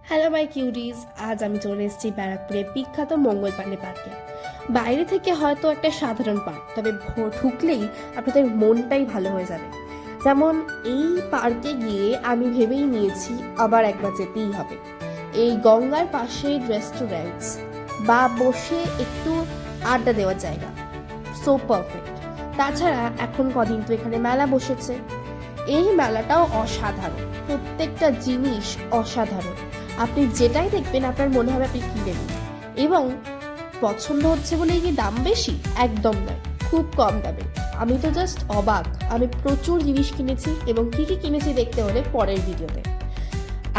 Hello my কিউরিজ, আজ আমি চলে এসেছি ব্যারাকপুরের বিখ্যাত মঙ্গল পান্ডে পার্কে। বাইরে থেকে হয়তো একটা সাধারণ পার্ক, তবে ঢুকলেই আপনাদের মনটাই ভালো হয়ে যাবে। যেমন এই পার্কে গিয়ে আমি ভেবেই নিয়েছি আবার একবার যেতেই হবে। এই গঙ্গার পাশে রেস্টুরেন্টস বা বসে একটু আড্ডা দেওয়ার জায়গা, সো পারফেক্ট। তাছাড়া এখন কদিন তো এখানে মেলা বসেছে, এই মেলাটাও অসাধারণ, প্রত্যেকটা জিনিস অসাধারণ। আপনি যেটাই দেখবেন আপনার মনে হবে আপনি কিনে নিন, এবং পছন্দ হচ্ছে বলেই কি দাম বেশি? একদম নয়, খুব কম দামে। আমি তো জাস্ট অবাক, আমি প্রচুর জিনিস কিনেছি এবং কি কি কিনেছি দেখতে হলে পরের ভিডিওতে।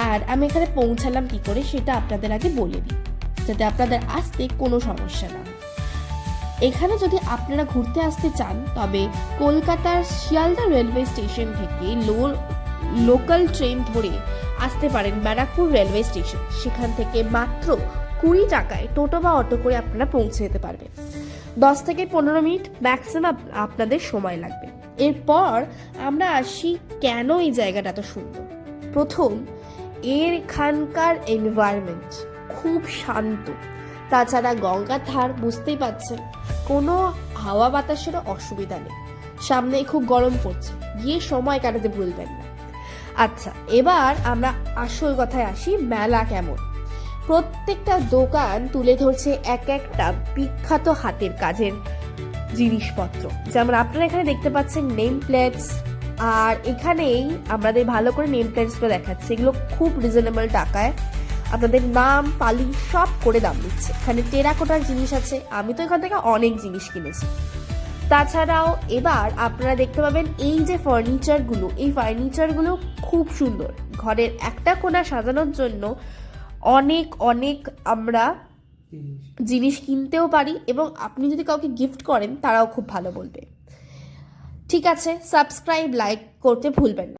আর আমি এখানে পৌঁছালাম কি করে সেটা আপনাদের আগে বলে দিই, যাতে আপনাদের আসতে কোনো সমস্যা না হয়। এখানে যদি আপনারা ঘুরতে আসতে চান তবে কলকাতার শিয়ালদা রেলওয়ে স্টেশন থেকে লোকাল ট্রেন ধরে আসতে পারেন ব্যারাকপুর রেলওয়ে স্টেশন। সেখান থেকে মাত্র 20 টাকায় টোটো বা অটো করে আপনারা পৌঁছে যেতে পারবেন। 10 থেকে 15 মিনিট ম্যাক্সিমাম আপনাদের সময় লাগবে। এরপর আমরা আসি কেন এই জায়গাটা এত সুন্দর। প্রথম, এখানকার এনভায়রনমেন্ট খুব শান্ত। তাছাড়া গঙ্গার ধার, বুঝতেই পাচ্ছেন, কোনো হাওয়া বাতাসেরও অসুবিধা নেই। সামনে খুব গরম পড়ছে, গিয়ে সময় কাটাতে ভুলবেন না। আচ্ছা, এবার আমরা আসল কথায় আসি, মেলা কেমন। প্রত্যেকটা দোকান তুলে ধরছে এক একটা বিখ্যাত হাতের কাজের জিনিসপত্র, যেমন আপনারা এখানে দেখতে পাচ্ছেন নেম প্লেটস। আর এখানেই আমাদের ভালো করে নেম প্লেটসগুলো দেখাচ্ছে, এগুলো খুব রিজনেবল টাকায় আপনাদের নাম পালি সব করে দাম দিচ্ছে। এখানে টেরাকোটার জিনিস আছে, আমি তো এখান থেকে অনেক জিনিস কিনেছি। তাছাড়াও এবার আপনারা দেখতে পাবেন এই যে ফার্নিচারগুলো, এই ফার্নিচারগুলো খুব সুন্দর। ঘরের একটা কোণা সাজানোর জন্য অনেক অনেক আমরা জিনিস কিনতেও পারি, এবং আপনি যদি কাউকে গিফট করেন তারাও খুব ভালো বলবে। ঠিক আছে, সাবস্ক্রাইব লাইক করতে ভুলবেন না।